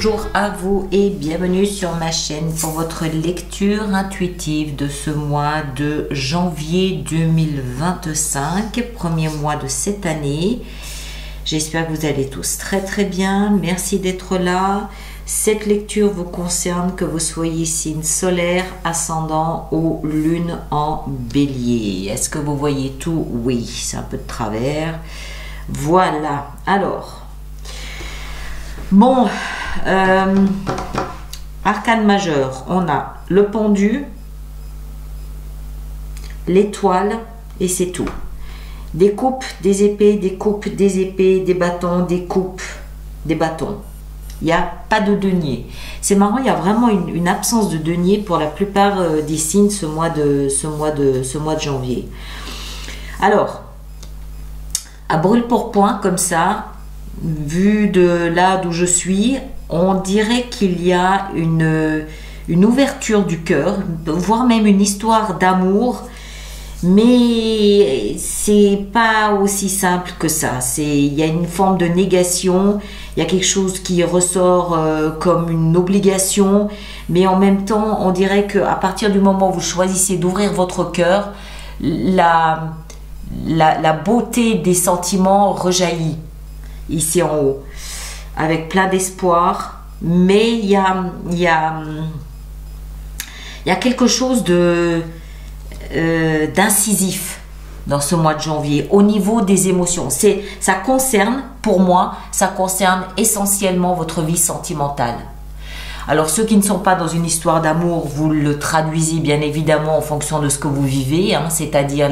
bonjour à vous et bienvenue sur ma chaîne pour votre lecture intuitive de ce mois de janvier 2025, premier mois de cette année. J'espère que vous allez tous très bien, merci d'être là. Cette lecture vous concerne que vous soyez signe solaire, ascendant ou lune en bélier. Est-ce que vous voyez tout? Oui, c'est un peu de travers. Voilà, alors... Bon, arcane majeur, on a le pendu, l'étoile et c'est tout. Des coupes, des épées, des coupes, des épées, des bâtons, des coupes, des bâtons. Il n'y a pas de denier. C'est marrant, il y a vraiment une absence de denier pour la plupart des signes ce mois de janvier. Alors, à brûle pour point comme ça, vu de là d'où je suis, on dirait qu'il y a une ouverture du cœur, voire même une histoire d'amour, mais c'est pas aussi simple que ça. Il y a une forme de négation, il y a quelque chose qui ressort comme une obligation, mais en même temps, on dirait qu'à partir du moment où vous choisissez d'ouvrir votre cœur, la beauté des sentiments rejaillit ici en haut, avec plein d'espoir, mais il y a quelque chose d'incisif dans ce mois de janvier au niveau des émotions. Ça concerne, pour moi, ça concerne essentiellement votre vie sentimentale. Alors ceux qui ne sont pas dans une histoire d'amour, vous le traduisez bien évidemment en fonction de ce que vous vivez, hein, c'est-à-dire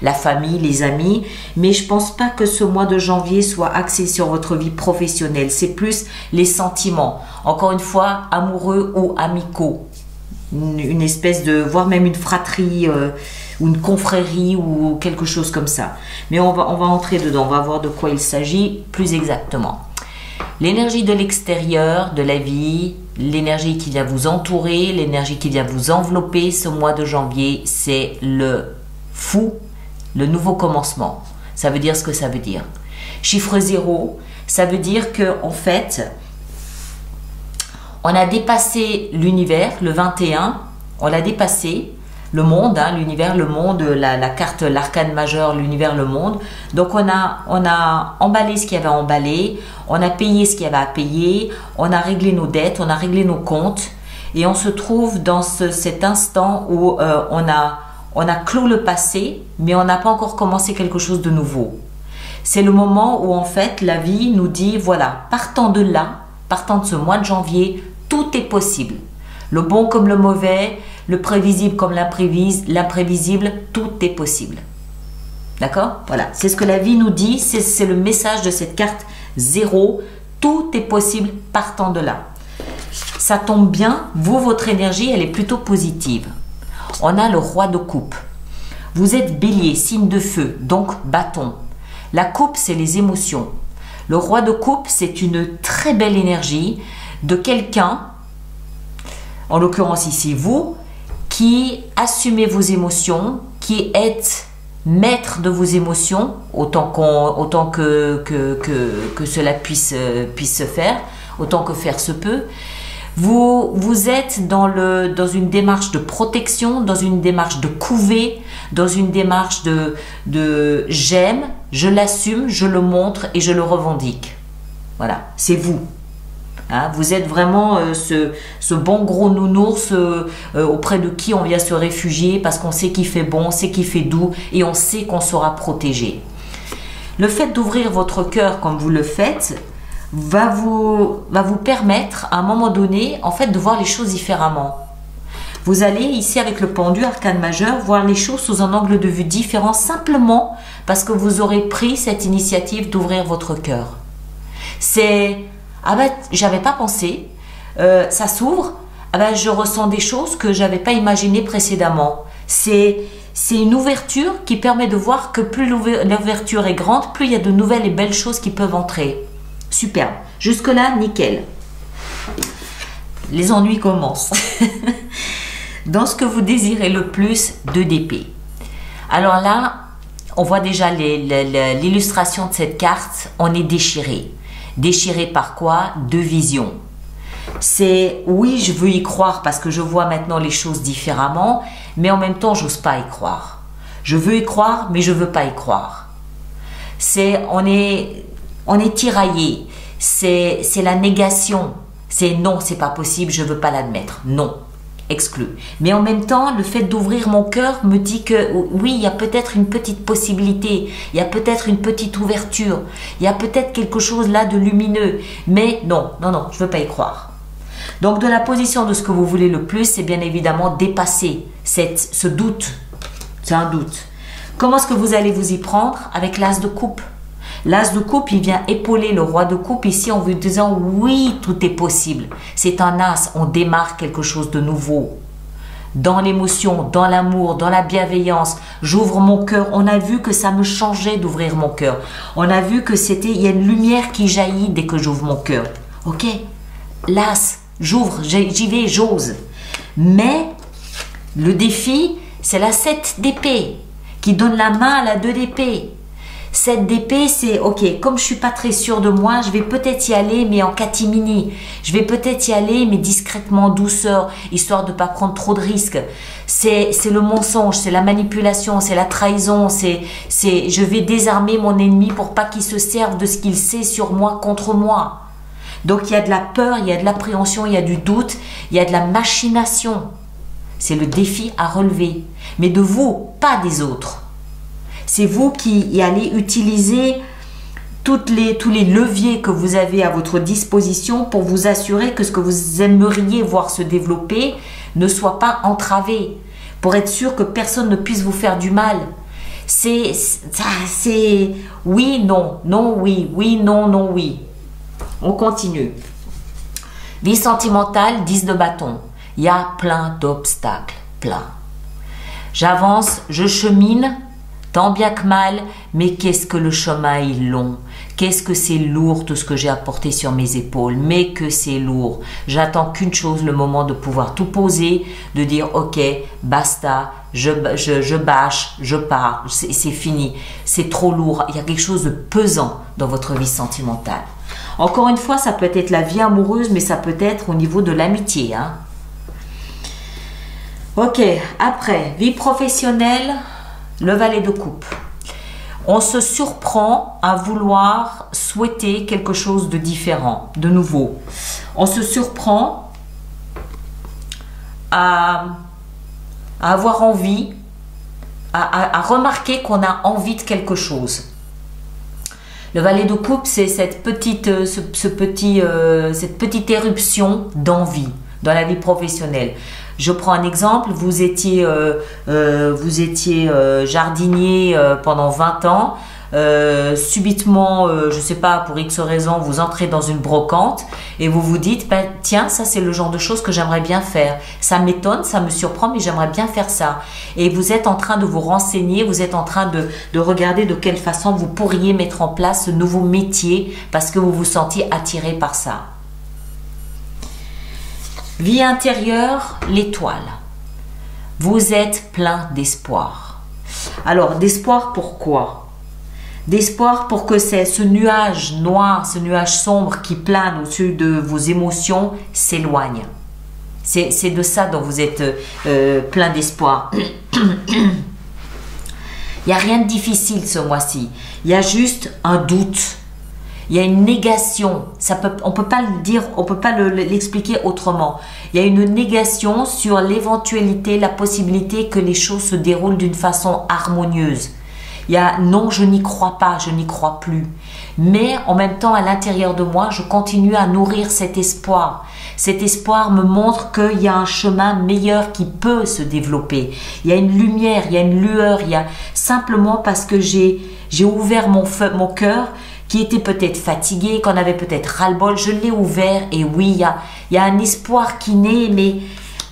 la famille, les amis, mais je pense pas que ce mois de janvier soit axé sur votre vie professionnelle, c'est plus les sentiments, encore une fois, amoureux ou amicaux, une espèce de, voire même une fratrie ou une confrérie ou quelque chose comme ça. Mais on va entrer dedans, on va voir de quoi il s'agit plus exactement. L'énergie de l'extérieur, de la vie, l'énergie qui vient vous entourer, l'énergie qui vient vous envelopper ce mois de janvier, c'est le fou, le nouveau commencement. Ça veut dire ce que ça veut dire. Chiffre 0, ça veut dire que en fait, on a dépassé l'univers, le 21, on l'a dépassé, le monde, hein, l'univers, le monde, la carte, l'arcane majeur, l'univers, le monde. Donc on a emballé ce qu'il y avait à emballer, on a payé ce qu'il y avait à payer, on a réglé nos dettes, on a réglé nos comptes et on se trouve dans cet instant où on a clos le passé, mais on n'a pas encore commencé quelque chose de nouveau. C'est le moment où en fait la vie nous dit voilà, partant de là, partant de ce mois de janvier, tout est possible. Le bon comme le mauvais, le prévisible comme l'imprévisible, tout est possible. D'accord? Voilà, c'est ce que la vie nous dit, c'est le message de cette carte 0. Tout est possible partant de là. Ça tombe bien, vous, votre énergie, elle est plutôt positive. On a le roi de coupe. Vous êtes bélier, signe de feu, donc bâton. La coupe, c'est les émotions. Le roi de coupe, c'est une très belle énergie de quelqu'un, en l'occurrence ici vous, qui assumez vos émotions, qui êtes maître de vos émotions, autant que cela puisse se faire, autant que faire se peut. Vous êtes dans une démarche de protection, dans une démarche de couver, dans une démarche de j'aime, je l'assume, je le montre et je le revendique. Voilà, c'est vous. Hein, vous êtes vraiment ce bon gros nounours auprès de qui on vient se réfugier parce qu'on sait qu'il fait bon, on sait qu'il fait doux et on sait qu'on sera protégé. Le fait d'ouvrir votre cœur comme vous le faites va vous permettre à un moment donné en fait de voir les choses différemment. Vous allez ici avec le pendu arcane majeur voir les choses sous un angle de vue différent simplement parce que vous aurez pris cette initiative d'ouvrir votre cœur. C'est ah ben, j'avais pas pensé, ça s'ouvre, ah ben, je ressens des choses que j'avais pas imaginées précédemment. C'est une ouverture qui permet de voir que plus l'ouverture est grande, plus il y a de nouvelles et belles choses qui peuvent entrer. Superbe. Jusque-là, nickel. Les ennuis commencent. Dans ce que vous désirez le plus, 2 d'épée. Alors là, on voit déjà l'illustration de cette carte, on est déchiré. Déchiré par quoi? 2 visions. C'est oui, je veux y croire parce que je vois maintenant les choses différemment, mais en même temps, j'ose pas y croire. Je veux y croire, mais je veux pas y croire. On est tiraillé. C'est la négation. C'est non, c'est pas possible, je veux pas l'admettre. Non, exclu. Mais en même temps, le fait d'ouvrir mon cœur me dit que oui, il y a peut-être une petite possibilité, il y a peut-être une petite ouverture, il y a peut-être quelque chose là de lumineux. Mais non, je veux pas y croire. Donc de la position de ce que vous voulez le plus, c'est bien évidemment dépasser ce doute. C'est un doute. Comment est-ce que vous allez vous y prendre? Avec l'as de coupe. L'as de coupe, il vient épauler le roi de coupe ici en vous disant oui, tout est possible. C'est un as, on démarre quelque chose de nouveau. Dans l'émotion, dans l'amour, dans la bienveillance, j'ouvre mon cœur. On a vu que ça me changeait d'ouvrir mon cœur. On a vu que il y a une lumière qui jaillit dès que j'ouvre mon cœur. Ok? L'as, j'ouvre, j'y vais, j'ose. Mais le défi, c'est la 7 d'épée qui donne la main à la 2 d'épée. 7 d'épée, c'est ok, comme je suis pas très sûre de moi, je vais peut-être y aller, mais en catimini. Je vais peut-être y aller, mais discrètement, en douceur, histoire de pas prendre trop de risques. C'est le mensonge, c'est la manipulation, c'est la trahison, je vais désarmer mon ennemi pour pas qu'il se serve de ce qu'il sait sur moi contre moi. Donc il y a de la peur, il y a de l'appréhension, il y a du doute, il y a de la machination. C'est le défi à relever, mais de vous, pas des autres. C'est vous qui y allez utiliser tous les leviers que vous avez à votre disposition pour vous assurer que ce que vous aimeriez voir se développer ne soit pas entravé, pour être sûr que personne ne puisse vous faire du mal. C'est oui, non, non, oui, oui, non, non, oui. On continue. Vie sentimentale, 10 de bâton. Il y a plein d'obstacles, plein. J'avance, je chemine, tant bien que mal, mais qu'est-ce que le chemin est long. Qu'est-ce que c'est lourd tout ce que j'ai apporté sur mes épaules, mais que c'est lourd. J'attends qu'une chose, le moment de pouvoir tout poser, de dire ok, basta, je bâche, je pars, c'est fini. C'est trop lourd, il y a quelque chose de pesant dans votre vie sentimentale. Encore une fois, ça peut être la vie amoureuse, mais ça peut être au niveau de l'amitié. Hein. Ok, après, vie professionnelle, le valet de coupe. On se surprend à vouloir souhaiter quelque chose de différent, de nouveau. On se surprend à avoir envie, à remarquer qu'on a envie de quelque chose. Le valet de coupe, c'est cette petite éruption d'envie dans la vie professionnelle. Je prends un exemple, vous étiez jardinier pendant 20 ans, subitement, je ne sais pas, pour X raison, vous entrez dans une brocante et vous vous dites, ben, tiens, ça c'est le genre de choses que j'aimerais bien faire. Ça m'étonne, ça me surprend, mais j'aimerais bien faire ça. Et vous êtes en train de vous renseigner, vous êtes en train de regarder de quelle façon vous pourriez mettre en place ce nouveau métier parce que vous vous sentiez attiré par ça. Vie intérieure, l'étoile. Vous êtes plein d'espoir. Alors, d'espoir pourquoi? D'espoir pour que ce nuage noir, ce nuage sombre qui plane au-dessus de vos émotions s'éloigne. C'est de ça dont vous êtes plein d'espoir. Il n'y a rien de difficile ce mois-ci. Il y a juste un doute. Il y a une négation, on ne peut pas le dire, on ne peut pas l'expliquer autrement. Il y a une négation sur l'éventualité, la possibilité que les choses se déroulent d'une façon harmonieuse. Il y a non, je n'y crois pas, je n'y crois plus. Mais en même temps, à l'intérieur de moi, je continue à nourrir cet espoir. Cet espoir me montre qu'il y a un chemin meilleur qui peut se développer. Il y a une lumière, il y a une lueur, il y a simplement parce que j'ai ouvert mon cœur, qui était peut-être fatigué, qu'on avait peut-être ras-le-bol, je l'ai ouvert et oui, il y a un espoir qui naît, mais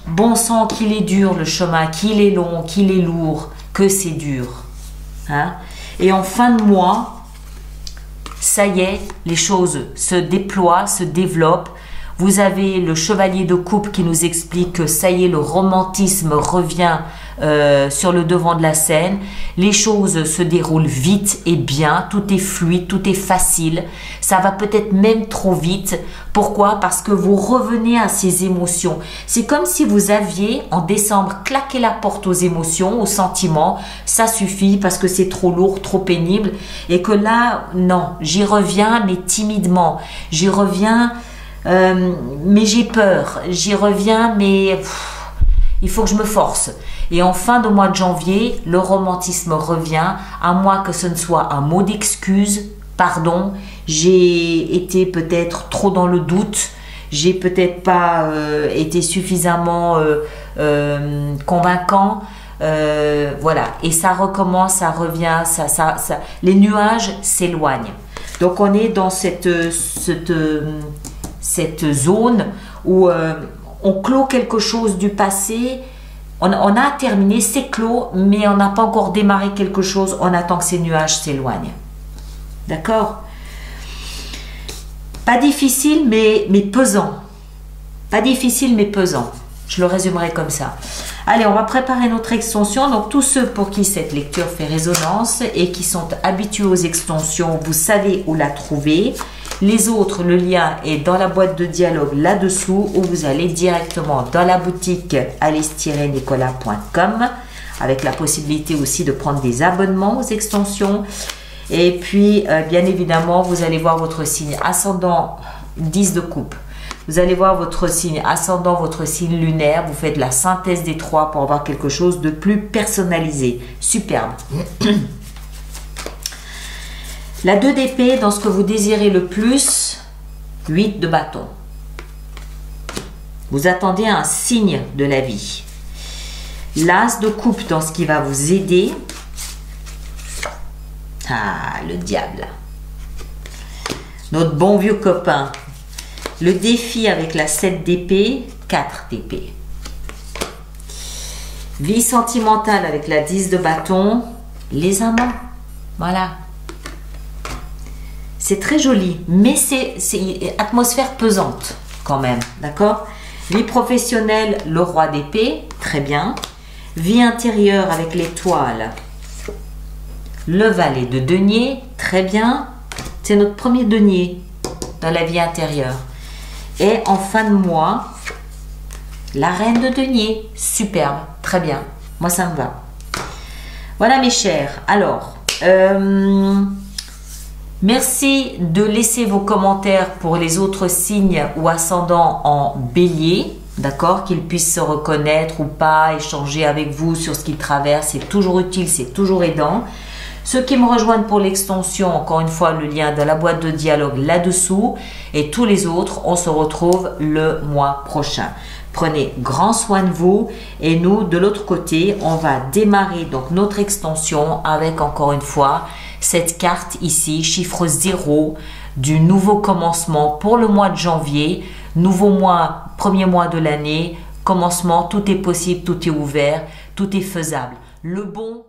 bon sang qu'il est dur le chemin, qu'il est long, qu'il est lourd, que c'est dur. Hein? Et en fin de mois, ça y est, les choses se déploient, se développent. Vous avez le chevalier de coupe qui nous explique que ça y est, le romantisme revient sur le devant de la scène. Les choses se déroulent vite et bien, tout est fluide, tout est facile. Ça va peut-être même trop vite. Pourquoi? Parce que vous revenez à ces émotions. C'est comme si vous aviez en décembre claqué la porte aux émotions, aux sentiments. Ça suffit parce que c'est trop lourd, trop pénible. Et que là, non, j'y reviens mais timidement. J'y reviens mais j'ai peur. J'y reviens mais il faut que je me force. Et en fin de mois de janvier, le romantisme revient, à moins que ce ne soit un mot d'excuse. Pardon, j'ai été peut-être trop dans le doute, j'ai peut-être pas été suffisamment convaincant. Voilà, et ça recommence, ça revient, les nuages s'éloignent. Donc on est dans cette zone où on clôt quelque chose du passé. On a terminé, c'est clos, mais on n'a pas encore démarré quelque chose. On attend que ces nuages s'éloignent. D'accord? Pas difficile, mais pesant. Pas difficile, mais pesant. Je le résumerai comme ça. Allez, on va préparer notre extension. Donc, tous ceux pour qui cette lecture fait résonance et qui sont habitués aux extensions, vous savez où la trouver. Les autres, le lien est dans la boîte de dialogue là-dessous, ou vous allez directement dans la boutique alice-nicolas.com avec la possibilité aussi de prendre des abonnements aux extensions. Et puis, bien évidemment, vous allez voir votre signe ascendant 10 de coupe. Vous allez voir votre signe ascendant, votre signe lunaire. Vous faites la synthèse des trois pour avoir quelque chose de plus personnalisé. Superbe. La 2 d'épée, dans ce que vous désirez le plus, 8 de bâton. Vous attendez un signe de la vie. L'as de coupe, dans ce qui va vous aider. Ah, le diable. Notre bon vieux copain. Le défi avec la 7 d'épée, 4 d'épée. Vie sentimentale avec la 10 de bâton, les amants. Voilà. C'est très joli, mais c'est atmosphère pesante quand même, d'accord? Vie professionnelle, le roi d'épée, très bien. Vie intérieure avec l'étoile, le valet de denier, très bien. C'est notre premier denier dans la vie intérieure. Et en fin de mois, la reine de denier, superbe, très bien. Moi, ça me va. Voilà mes chers. Alors, merci de laisser vos commentaires pour les autres signes ou ascendants en bélier, d'accord, qu'ils puissent se reconnaître ou pas, échanger avec vous sur ce qu'ils traversent, c'est toujours utile, c'est toujours aidant. Ceux qui me rejoignent pour l'extension, encore une fois, le lien de la boîte de dialogue là-dessous, et tous les autres, on se retrouve le mois prochain. Prenez grand soin de vous, et nous, de l'autre côté, on va démarrer donc notre extension avec, encore une fois, cette carte ici, chiffre 0, du nouveau commencement pour le mois de janvier, nouveau mois, premier mois de l'année, commencement, tout est possible, tout est ouvert, tout est faisable. Le bon